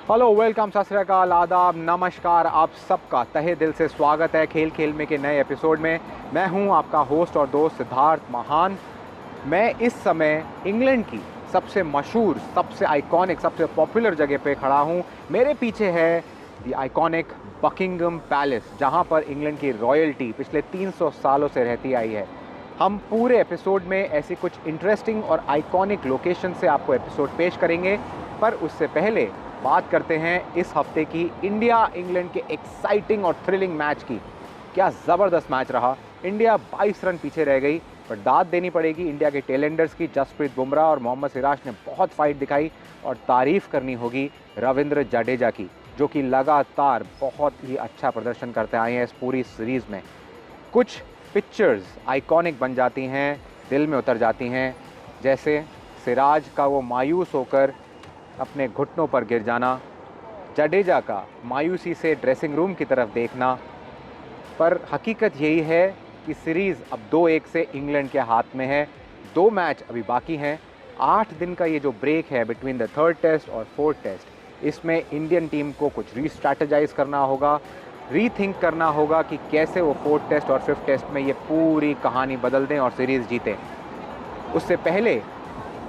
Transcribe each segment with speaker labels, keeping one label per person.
Speaker 1: Hello, welcome, सत श्री अकाल, आदाब, नमस्कार। आप सबका तहे दिल से स्वागत है खेल खेल में के नए एपिसोड में। मैं हूं आपका होस्ट और दोस्त सिद्धार्थ महान। मैं इस समय इंग्लैंड की सबसे मशहूर, सबसे आइकॉनिक, सबसे पॉपुलर जगह पे खड़ा हूं। मेरे पीछे है द आइकॉनिक बकिंगम पैलेस, जहां पर इंग्लैंड की रॉयल्टी पिछले 300 सालों से रहती आई है। हम पूरे एपिसोड में ऐसी कुछ इंटरेस्टिंग और आइकॉनिक लोकेशन से आपको एपिसोड पेश करेंगे, पर उससे पहले बात करते हैं इस हफ्ते की इंडिया इंग्लैंड के एक्साइटिंग और थ्रिलिंग मैच की। क्या ज़बरदस्त मैच रहा। इंडिया 22 रन पीछे रह गई, पर दाद देनी पड़ेगी इंडिया के टेलेंडर्स की। जसप्रीत बुमराह और मोहम्मद सिराज ने बहुत फाइट दिखाई, और तारीफ़ करनी होगी रविंद्र जडेजा की, जो कि लगातार बहुत ही अच्छा प्रदर्शन करते आए हैं इस पूरी सीरीज़ में। कुछ पिक्चर्स आइकॉनिक बन जाती हैं, दिल में उतर जाती हैं, जैसे सिराज का वो मायूस होकर अपने घुटनों पर गिर जाना, जडेजा का मायूसी से ड्रेसिंग रूम की तरफ देखना। पर हकीकत यही है कि सीरीज़ अब 2-1 से इंग्लैंड के हाथ में है। 2 मैच अभी बाकी हैं। 8 दिन का ये जो ब्रेक है बिटवीन द थर्ड टेस्ट और फोर्थ टेस्ट, इसमें इंडियन टीम को कुछ रीस्ट्रैटेजाइज करना होगा, रीथिंक करना होगा कि कैसे वो फोर्थ टेस्ट और फिफ्थ टेस्ट में ये पूरी कहानी बदल दें और सीरीज़ जीतें। उससे पहले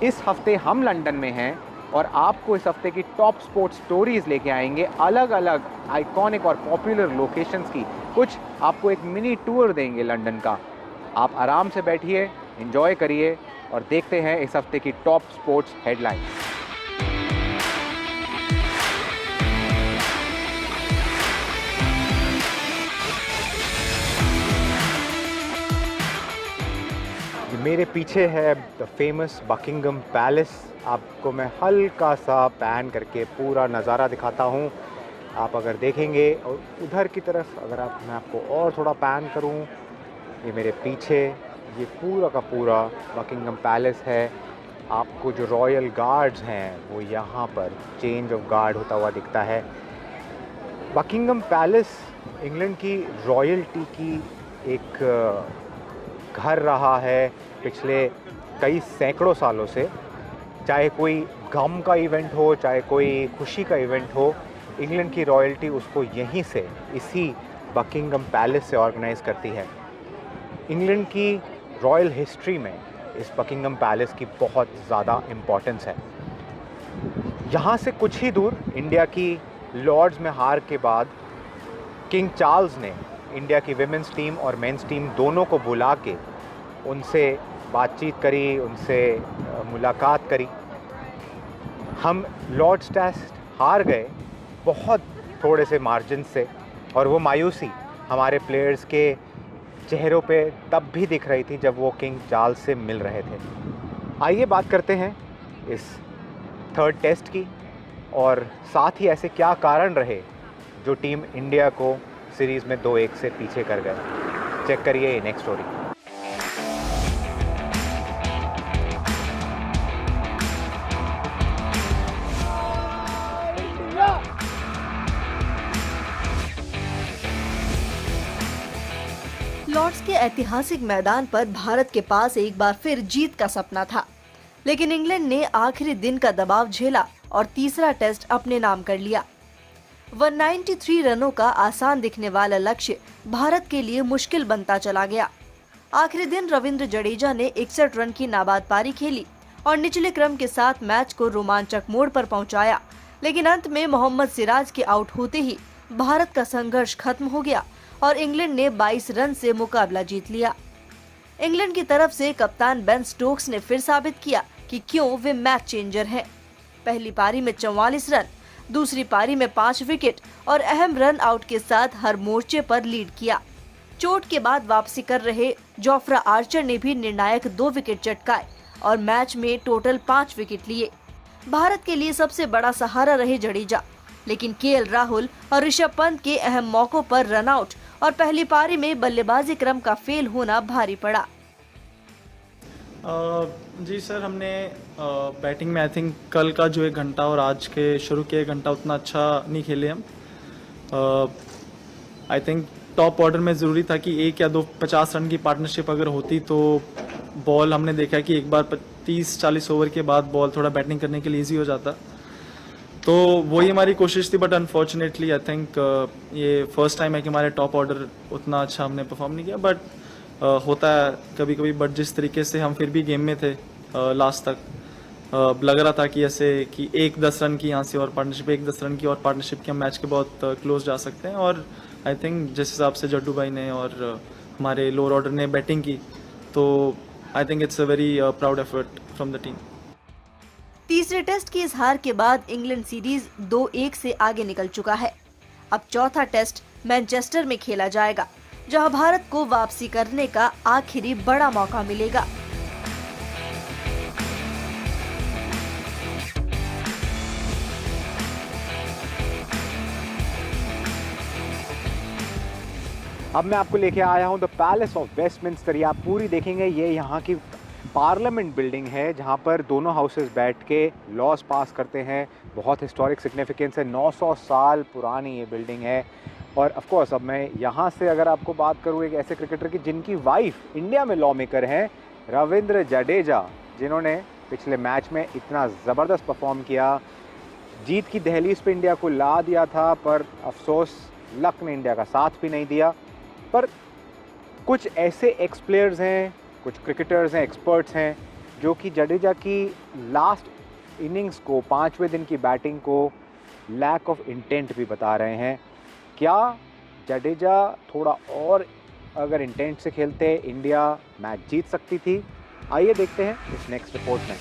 Speaker 1: इस हफ्ते हम लंदन में हैं और आपको इस हफ्ते की टॉप स्पोर्ट्स स्टोरीज़ लेके आएंगे, अलग अलग आइकॉनिक और पॉपुलर लोकेशंस की। कुछ आपको एक मिनी टूर देंगे लंदन का। आप आराम से बैठिए, एंजॉय करिए और देखते हैं इस हफ्ते की टॉप स्पोर्ट्स हेडलाइंस। मेरे पीछे है द फेमस बकिंगम पैलेस। आपको मैं हल्का सा पैन करके पूरा नज़ारा दिखाता हूँ। आप अगर देखेंगे और उधर की तरफ, अगर मैं आपको और थोड़ा पैन करूँ, ये मेरे पीछे ये पूरा का पूरा बकिंगम पैलेस है। आपको जो रॉयल गार्ड्स हैं वो यहाँ पर चेंज ऑफ गार्ड होता हुआ दिखता है। बकिंगम पैलेस इंग्लैंड की रॉयल्टी की एक घर रहा है पिछले कई सैकड़ों सालों से। चाहे कोई गम का इवेंट हो, चाहे कोई खुशी का इवेंट हो, इंग्लैंड की रॉयल्टी उसको यहीं से, इसी बकिंगम पैलेस से ऑर्गेनाइज़ करती है। इंग्लैंड की रॉयल हिस्ट्री में इस बकिंगम पैलेस की बहुत ज़्यादा इम्पोर्टेंस है। यहाँ से कुछ ही दूर इंडिया की लॉर्ड्स में हार के बाद किंग चार्ल्स ने इंडिया की विमेंस टीम और मेंस टीम दोनों को बुला के उनसे बातचीत करी, उनसे मुलाकात करी। हम लॉर्ड्स टेस्ट हार गए बहुत थोड़े से मार्जिन से, और वो मायूसी हमारे प्लेयर्स के चेहरों पे तब भी दिख रही थी जब वो किंग चार्ल्स से मिल रहे थे। आइए बात करते हैं इस थर्ड टेस्ट की, और साथ ही ऐसे क्या कारण रहे जो टीम इंडिया को सीरीज़ में 2-1 से पीछे कर गए। चेक करिए ये नेक्स्ट स्टोरी।
Speaker 2: लॉर्ड्स के ऐतिहासिक मैदान पर भारत के पास एक बार फिर जीत का सपना था, लेकिन इंग्लैंड ने आखिरी दिन का दबाव झेला और तीसरा टेस्ट अपने नाम कर लिया। 193 रनों का आसान दिखने वाला लक्ष्य भारत के लिए मुश्किल बनता चला गया। आखिरी दिन रविंद्र जडेजा ने 61 रन की नाबाद पारी खेली और निचले क्रम के साथ मैच को रोमांचक मोड़ पर पहुंचाया, लेकिन अंत में मोहम्मद सिराज के आउट होते ही भारत का संघर्ष खत्म हो गया और इंग्लैंड ने 22 रन से मुकाबला जीत लिया। इंग्लैंड की तरफ से कप्तान बेन स्टोक्स ने फिर साबित किया कि क्यों वे मैच चेंजर हैं। पहली पारी में 44 रन, दूसरी पारी में 5 विकेट और अहम रन आउट के साथ हर मोर्चे पर लीड किया। चोट के बाद वापसी कर रहे जोफ्रा आर्चर ने भी निर्णायक 2 विकेट चटकाए और मैच में टोटल 5 विकेट लिए। भारत के लिए सबसे बड़ा सहारा रहे जडेजा, लेकिन केएल राहुल और ऋषभ पंत के अहम मौकों पर रन आउट और पहली पारी में बल्लेबाजी क्रम का फेल होना भारी पड़ा।
Speaker 3: जी सर, हमने बैटिंग में आई थिंक कल का जो 1 घंटा और आज के शुरू के 1 घंटा उतना अच्छा नहीं खेले हम। आई थिंक टॉप ऑर्डर में ज़रूरी था कि 1 या 2 50 रन की पार्टनरशिप अगर होती तो बॉल हमने देखा कि एक बार 30-40 ओवर के बाद बॉल थोड़ा बैटिंग करने के लिए ईजी हो जाता। तो वही हमारी कोशिश थी, बट अनफॉर्चुनेटली आई थिंक ये फर्स्ट टाइम है कि हमारे टॉप ऑर्डर उतना अच्छा हमने परफॉर्म नहीं किया, बट होता है कभी कभी। बट जिस तरीके से हम फिर भी गेम में थे लास्ट तक, लग रहा था कि ऐसे कि 1-10 रन की यहाँ से और पार्टनरशिप, 1-10 रन की और पार्टनरशिप की हम मैच के बहुत क्लोज जा सकते हैं। और आई थिंक जिस हिसाब से जड्डू भाई ने और हमारे लोअर ऑर्डर ने बैटिंग की, तो I think it's a very proud effort from the team.
Speaker 2: तीसरे टेस्ट की इस हार के बाद इंग्लैंड सीरीज 2-1 से आगे निकल चुका है। अब चौथा टेस्ट मैनचेस्टर में खेला जाएगा, जहां भारत को वापसी करने का आखिरी बड़ा मौका मिलेगा।
Speaker 1: अब मैं आपको लेके आया हूँ द पैलेस ऑफ वेस्टमिंस्टर। ये आप पूरी देखेंगे, ये यहाँ की पार्लियामेंट बिल्डिंग है जहाँ पर दोनों हाउसेस बैठ के लॉज पास करते हैं। बहुत हिस्टोरिक सिग्निफिकेंस है, 900 साल पुरानी ये बिल्डिंग है। और ऑफ कोर्स अब मैं यहाँ से अगर आपको बात करूँ एक ऐसे क्रिकेटर की जिनकी वाइफ इंडिया में लॉ मेकर हैं, रविंद्र जडेजा, जिन्होंने पिछले मैच में इतना ज़बरदस्त परफॉर्म किया, जीत की दहलीज पे इंडिया को ला दिया था, पर अफसोस लक ने इंडिया का साथ भी नहीं दिया। पर कुछ ऐसे एक्स प्लेयर्स हैं, कुछ क्रिकेटर्स हैं, एक्सपर्ट्स हैं, जो कि जडेजा की लास्ट इनिंग्स को, 5वें दिन की बैटिंग को लैक ऑफ इंटेंट भी बता रहे हैं। क्या जडेजा थोड़ा और अगर इंटेंट से खेलते इंडिया मैच जीत सकती थी? आइए देखते हैं इस नेक्स्ट रिपोर्ट में।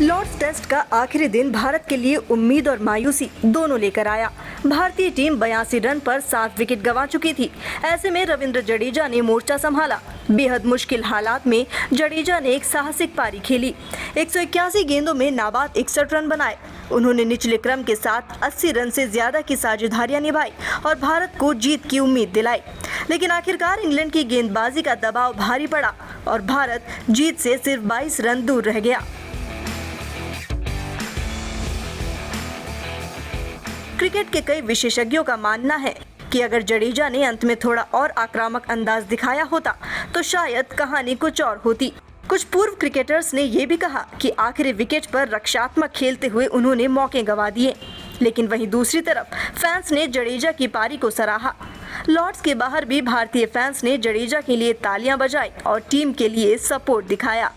Speaker 2: लॉर्ड्स टेस्ट का आखिरी दिन भारत के लिए उम्मीद और मायूसी दोनों लेकर आया। भारतीय टीम 82 रन पर 7 विकेट गंवा चुकी थी। ऐसे में रविंद्र जडेजा ने मोर्चा संभाला। बेहद मुश्किल हालात में जडेजा ने एक साहसिक पारी खेली। 181 गेंदों में नाबाद 61 रन बनाए। उन्होंने निचले क्रम के साथ 80 रन से ज्यादा की साझेदारियां निभाई और भारत को जीत की उम्मीद दिलाई। लेकिन आखिरकार इंग्लैंड की गेंदबाजी का दबाव भारी पड़ा और भारत जीत से सिर्फ 22 रन दूर रह गया। क्रिकेट के कई विशेषज्ञों का मानना है कि अगर जडेजा ने अंत में थोड़ा और आक्रामक अंदाज दिखाया होता तो शायद कहानी कुछ और होती। कुछ पूर्व क्रिकेटर्स ने ये भी कहा कि आखिरी विकेट पर रक्षात्मक खेलते हुए उन्होंने मौके गंवा दिए। लेकिन वहीं दूसरी तरफ फैंस ने जडेजा की पारी को सराहा। लॉर्ड्स के बाहर भी भारतीय फैंस ने जडेजा के लिए तालियां बजाई और टीम के लिए सपोर्ट दिखाया।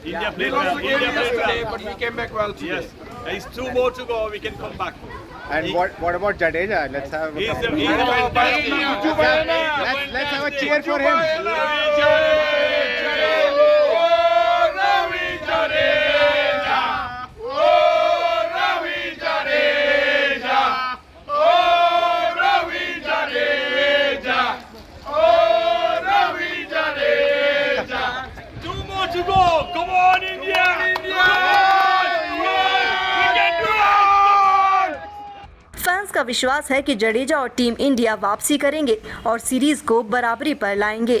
Speaker 4: India played well. India played well, but we came back well today. Yes, there's 2 more to go. We can come back.
Speaker 1: And what about Jadeja? Let's have a let's have a cheer for him.
Speaker 4: To go! Come on, India! India! We can do it!
Speaker 2: Fans का विश्वास है कि जडेजा और team India वापसी करेंगे और series को बराबरी पर लाएंगे।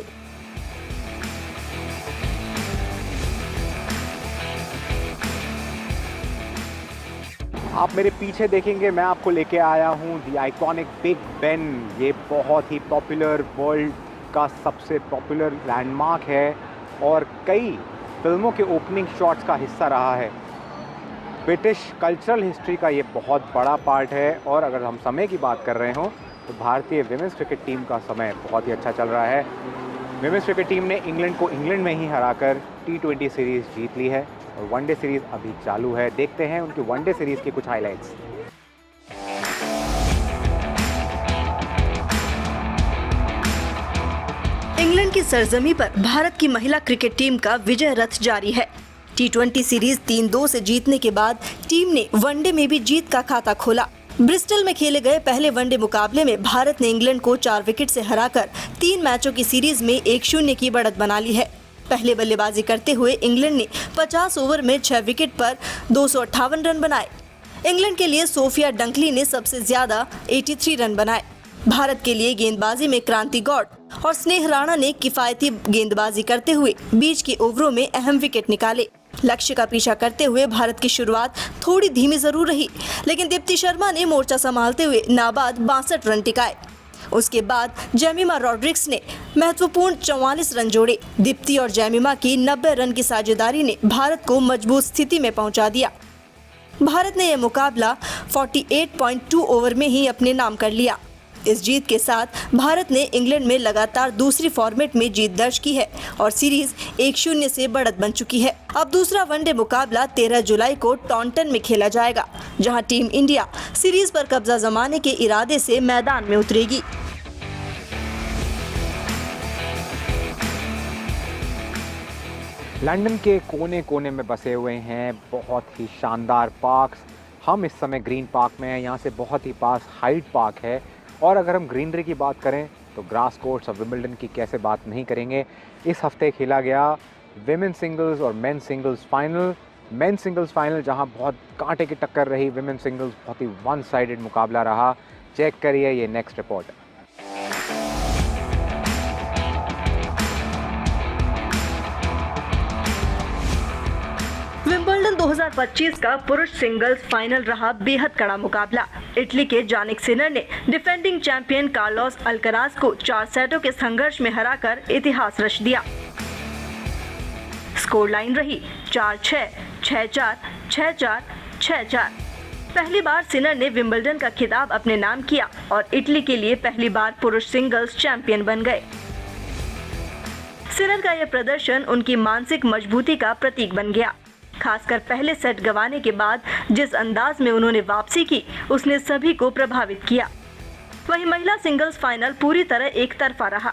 Speaker 1: आप मेरे पीछे देखेंगे, मैं आपको लेके आया हूँ दी आइकॉनिक बिग बेन। ये बहुत ही पॉपुलर, वर्ल्ड का सबसे पॉपुलर लैंडमार्क है और कई फिल्मों के ओपनिंग शॉट्स का हिस्सा रहा है। ब्रिटिश कल्चरल हिस्ट्री का ये बहुत बड़ा पार्ट है। और अगर हम समय की बात कर रहे हों तो भारतीय विमेंस क्रिकेट टीम का समय बहुत ही अच्छा चल रहा है। विमेंस क्रिकेट टीम ने इंग्लैंड को इंग्लैंड में ही हराकर T20 सीरीज़ जीत ली है और वनडे सीरीज़ अभी चालू है। देखते हैं उनकी वनडे सीरीज़ की कुछ हाइलाइट्स।
Speaker 2: इंग्लैंड की सरजमी पर भारत की महिला क्रिकेट टीम का विजय रथ जारी है। T20 सीरीज 3-2 से जीतने के बाद टीम ने वनडे में भी जीत का खाता खोला। ब्रिस्टल में खेले गए पहले वनडे मुकाबले में भारत ने इंग्लैंड को 4 विकेट से हराकर 3 मैचों की सीरीज में 1-0 की बढ़त बना ली है। पहले बल्लेबाजी करते हुए इंग्लैंड ने 50 ओवर में 6 विकेट पर 258 रन बनाए। इंग्लैंड के लिए सोफिया डंकली ने सबसे ज्यादा 83 रन बनाए। भारत के लिए गेंदबाजी में क्रांति गौड़ और स्नेह राणा ने किफायती गेंदबाजी करते हुए बीच के ओवरों में अहम विकेट निकाले। लक्ष्य का पीछा करते हुए भारत की शुरुआत थोड़ी धीमी जरूर रही, लेकिन दीप्ति शर्मा ने मोर्चा संभालते हुए नाबाद 62 रन टिकाए। उसके बाद जेमिमा रॉड्रिक्स ने महत्वपूर्ण 44 रन जोड़े। दीप्ति और जेमिमा की 90 रन की साझेदारी ने भारत को मजबूत स्थिति में पहुंचा दिया। भारत ने यह मुकाबला 48.2 ओवर में ही अपने नाम कर लिया। इस जीत के साथ भारत ने इंग्लैंड में लगातार दूसरी फॉर्मेट में जीत दर्ज की है और सीरीज 1-0 से बढ़त बन चुकी है। अब दूसरा वनडे मुकाबला 13 जुलाई को टॉन्टन में खेला जाएगा, जहां टीम इंडिया सीरीज पर कब्जा जमाने के इरादे से मैदान में उतरेगी।
Speaker 1: लंदन के कोने कोने में बसे हुए हैं बहुत ही शानदार पार्क्स। हम इस समय ग्रीन पार्क में हैं, यहाँ से बहुत ही पास हाइड पार्क है। और अगर हम ग्रीनरी की बात करें तो ग्रास कोर्ट्स और विंबलडन की कैसे बात नहीं करेंगे। इस हफ्ते खेला गया विमेन सिंगल्स और main singles final. Main singles final जहां बहुत कांटे की टक्कर रही, विमेन सिंगल्स बहुत ही वन साइडेड मुकाबला रहा। चेक करिए ये नेक्स्ट रिपोर्ट।
Speaker 2: विंबलडन 2025 का पुरुष सिंगल्स फाइनल रहा बेहद कड़ा मुकाबला। इटली के जानिक सिनर ने डिफेंडिंग चैंपियन कार्लोस अल्कराज को 4 सेटों के संघर्ष में हराकर इतिहास रच दिया। स्कोर लाइन रही 4-6, 6-4, 6-4, 6-4। पहली बार सिनर ने विंबलडन का खिताब अपने नाम किया और इटली के लिए पहली बार पुरुष सिंगल्स चैंपियन बन गए। सिनर का यह प्रदर्शन उनकी मानसिक मजबूती का प्रतीक बन गया। खासकर पहले सेट गंवाने के बाद जिस अंदाज में उन्होंने वापसी की, उसने सभी को प्रभावित किया। वहीं महिला सिंगल्स फाइनल पूरी तरह एक तरफा रहा।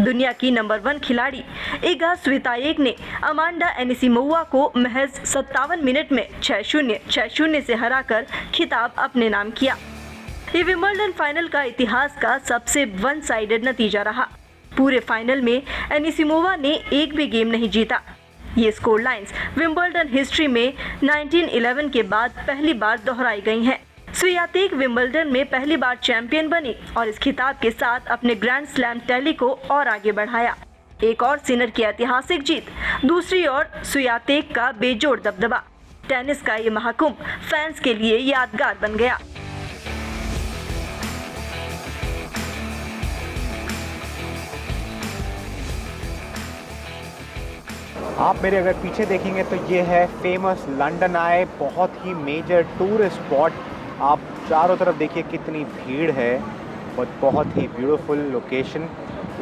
Speaker 2: दुनिया की नंबर 1 खिलाड़ी इगा स्वितेक ने अमांडा एनिसिमोवा को महज 57 मिनट में 6-0, 6-0 से हराकर खिताब अपने नाम किया। ये विंबलडन फाइनल का इतिहास का सबसे वन साइडेड नतीजा रहा। पूरे फाइनल में एनिसिमोवा ने एक भी गेम नहीं जीता। ये स्कोर लाइंस विंबलडन हिस्ट्री में 1911 के बाद पहली बार दोहराई गई हैं। स्वितेक विंबलडन में पहली बार चैंपियन बनी और इस खिताब के साथ अपने ग्रैंड स्लैम टैली को और आगे बढ़ाया। एक और सिनर की ऐतिहासिक जीत, दूसरी ओर स्वितेक का बेजोड़ दबदबा। टेनिस का ये महाकुंभ फैंस के लिए यादगार बन गया।
Speaker 1: आप मेरे अगर पीछे देखेंगे तो ये है फेमस लंदन आई, बहुत ही मेजर टूरिस्ट स्पॉट। आप चारों तरफ देखिए कितनी भीड़ है और बहुत ही ब्यूटीफुल लोकेशन।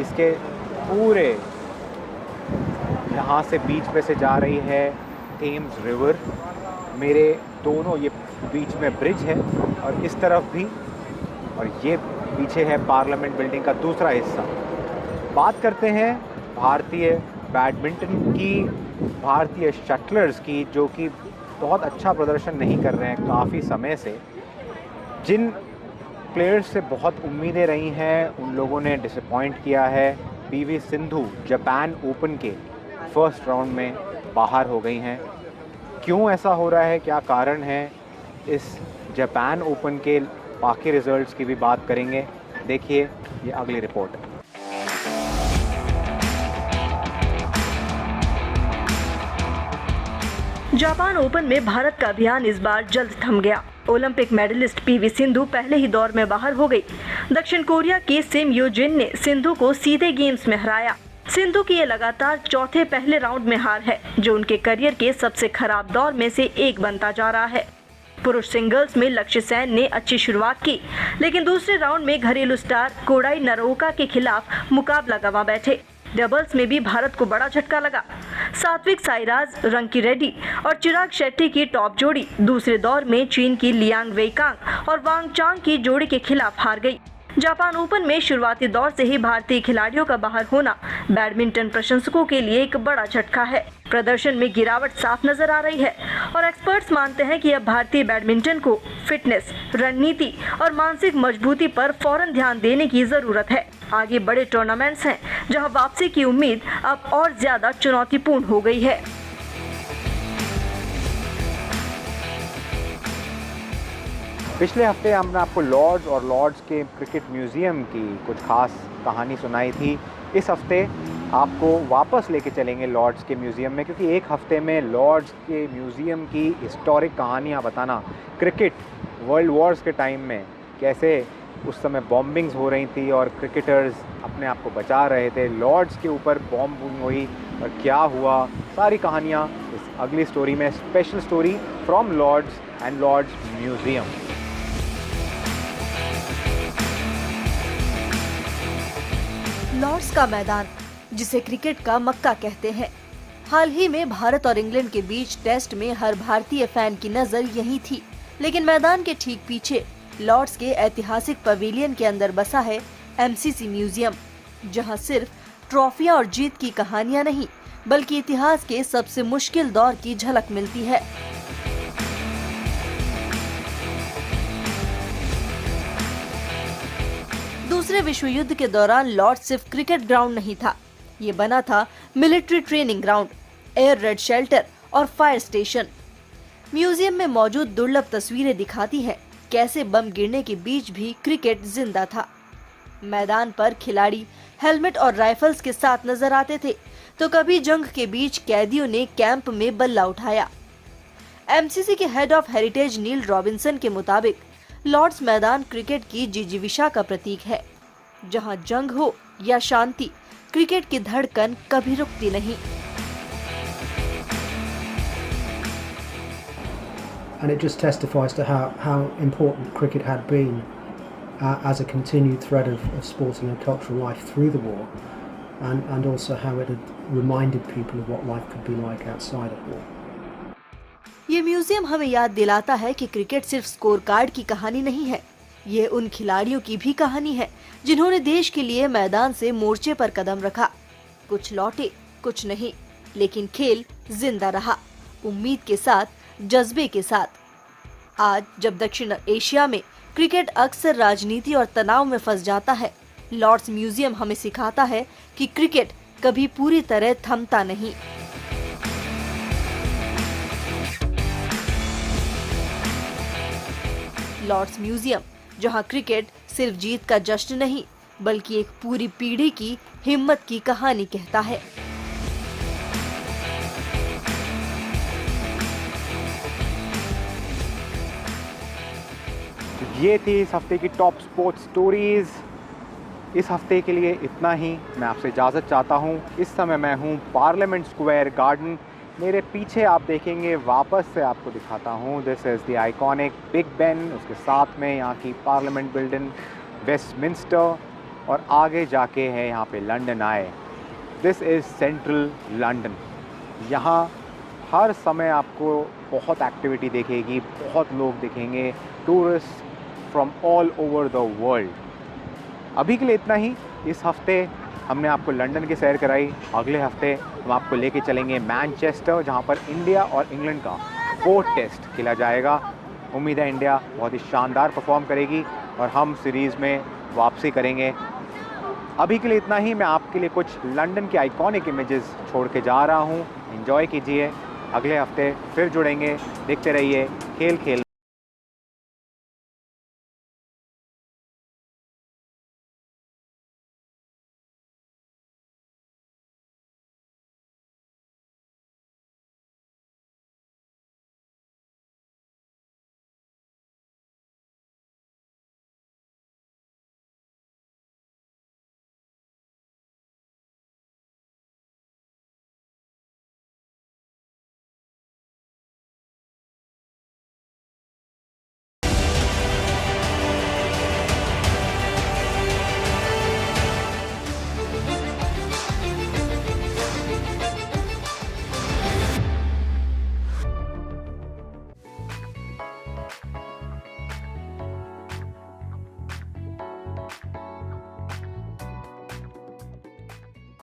Speaker 1: इसके पूरे यहाँ से बीच पे से जा रही है थेम्स रिवर। मेरे दोनों ये बीच में ब्रिज है और इस तरफ भी, और ये पीछे है पार्लियामेंट बिल्डिंग का दूसरा हिस्सा। बात करते हैं भारतीय बैडमिंटन की, भारतीय शटलर्स की, जो कि बहुत अच्छा प्रदर्शन नहीं कर रहे हैं काफ़ी समय से। जिन प्लेयर्स से बहुत उम्मीदें रही हैं उन लोगों ने डिसअपॉइंट किया है। पीवी सिंधु जापान ओपन के फर्स्ट राउंड में बाहर हो गई हैं। क्यों ऐसा हो रहा है, क्या कारण है, इस जापान ओपन के बाकी रिजल्ट्स की भी बात करेंगे। देखिए ये अगली रिपोर्ट।
Speaker 2: जापान ओपन में भारत का अभियान इस बार जल्द थम गया। ओलंपिक मेडलिस्ट पीवी सिंधु पहले ही दौर में बाहर हो गई। दक्षिण कोरिया के सिम यो जिन ने सिंधु को सीधे गेम्स में हराया। सिंधु की ये लगातार चौथे पहले राउंड में हार है, जो उनके करियर के सबसे खराब दौर में से एक बनता जा रहा है। पुरुष सिंगल्स में लक्ष्य सेन ने अच्छी शुरुआत की, लेकिन दूसरे राउंड में घरेलू स्टार कोडाई नरोका के खिलाफ मुकाबला गंवा बैठे। डबल्स में भी भारत को बड़ा झटका लगा। सात्विक साईराज, रंकी रेड्डी और चिराग शेट्टी की टॉप जोड़ी दूसरे दौर में चीन की लियांग वेइकांग और वांग चांग की जोड़ी के खिलाफ हार गई। जापान ओपन में शुरुआती दौर से ही भारतीय खिलाड़ियों का बाहर होना बैडमिंटन प्रशंसकों के लिए एक बड़ा झटका है। प्रदर्शन में गिरावट साफ नजर आ रही है और एक्सपर्ट्स मानते हैं कि अब भारतीय बैडमिंटन को फिटनेस, रणनीति और मानसिक मजबूती पर फौरन ध्यान देने की जरूरत है। आगे बड़े टूर्नामेंट्स हैं जहां वापसी की उम्मीद अब और ज्यादा चुनौतीपूर्ण हो गई है।
Speaker 1: पिछले हफ्ते हमने आपको लॉर्ड्स और लॉर्ड्स के क्रिकेट म्यूज़ियम की कुछ खास कहानी सुनाई थी। इस हफ्ते आपको वापस लेके चलेंगे लॉर्ड्स के म्यूज़ियम में, क्योंकि एक हफ्ते में लॉर्ड्स के म्यूज़ियम की हिस्टोरिक कहानियाँ बताना, क्रिकेट वर्ल्ड वॉर्स के टाइम में कैसे उस समय बॉम्बिंग्स हो रही थी और क्रिकेटर्स अपने आप को बचा रहे थे। लॉर्ड्स के ऊपर बॉम्बिंग हुई और क्या हुआ, सारी कहानियाँ इस अगली स्टोरी में। Special story from Lord's and Lord's museum.
Speaker 2: Lord's का मैदान, जिसे क्रिकेट का मक्का कहते हैं। हाल ही में भारत और इंग्लैंड के बीच टेस्ट में हर भारतीय फैन की नजर यही थी, लेकिन मैदान के ठीक पीछे लॉर्ड्स के ऐतिहासिक पवेलियन के अंदर बसा है एमसीसी म्यूजियम, जहां सिर्फ ट्रॉफियां और जीत की कहानियां नहीं, बल्कि इतिहास के सबसे मुश्किल दौर की झलक मिलती है। दूसरे विश्व युद्ध के दौरान लॉर्ड्स सिर्फ क्रिकेट ग्राउंड नहीं था, ये बना था military training ground, air red shelter और फायर स्टेशन। म्यूजियम में मौजूद दुर्लभ तस्वीरें दिखाती हैं कैसे बम गिरने के बीच भी क्रिकेट जिंदा था। मैदान पर खिलाड़ी हेलमेट और राइफल्स के साथ नजर आते थे, तो कभी जंग के बीच कैदियों ने कैंप में बल्ला उठाया। एमसीसी के head of heritage Neil Robinson के मुताबिक लॉर्ड्स मैदान क्रिकेट की जिजीविषा का प्रतीक है, जहां जंग हो या शांति, क्रिकेट की धड़कन कभी रुकती नहीं।
Speaker 5: And it just testifies to how important cricket had been as a continued thread of sporting and cultural life through the war, and also how it had reminded people of what life could be like outside of war.
Speaker 2: ये museum हमें याद दिलाता है कि cricket सिर्फ score card की कहानी नहीं है, ये उन खिलाड़ियों की भी कहानी है जिन्होंने देश के लिए मैदान से मोर्चे पर कदम रखा। कुछ लौटे, कुछ नहीं, लेकिन खेल जिंदा रहा, उम्मीद के साथ, जज्बे के साथ। आज जब दक्षिण एशिया में क्रिकेट अक्सर राजनीति और तनाव में फंस जाता है, लॉर्ड्स म्यूजियम हमें सिखाता है कि क्रिकेट कभी पूरी तरह थमता नहीं। लॉर्ड्स म्यूजियम, जहां क्रिकेट सिर्फ जीत का जश्न नहीं, बल्कि एक पूरी पीढ़ी की हिम्मत की कहानी कहता है।
Speaker 1: ये थी इस हफ्ते की टॉप स्पोर्ट्स स्टोरीज। इस हफ्ते के लिए इतना ही। मैं आपसे इजाज़त चाहता हूँ। इस समय मैं हूँ पार्लियामेंट स्क्वायर गार्डन। मेरे पीछे आप देखेंगे, वापस से आपको दिखाता हूँ, this is the iconic big Ben, उसके साथ में यहाँ की पार्लियामेंट बिल्डिंग, वेस्टमिंस्टर, और आगे जाके है यहाँ पे लंदन आए। This is central London. यहाँ हर समय आपको बहुत एक्टिविटी देखेगी, बहुत लोग दिखेंगे, tourist from all over the world. अभी के लिए इतना ही। इस हफ्ते हमने आपको लंदन की सैर कराई। अगले हफ्ते हम आपको लेके चलेंगे मैनचेस्टर, जहाँ पर इंडिया और इंग्लैंड का 4th टेस्ट खेला जाएगा। उम्मीद है इंडिया बहुत ही शानदार परफॉर्म करेगी और हम सीरीज़ में वापसी करेंगे। अभी के लिए इतना ही। मैं आपके लिए कुछ लंदन के आइकॉनिक इमेजेस छोड़ के जा रहा हूँ। एंजॉय कीजिए। अगले हफ्ते फिर जुड़ेंगे। देखते रहिए खेल खेल।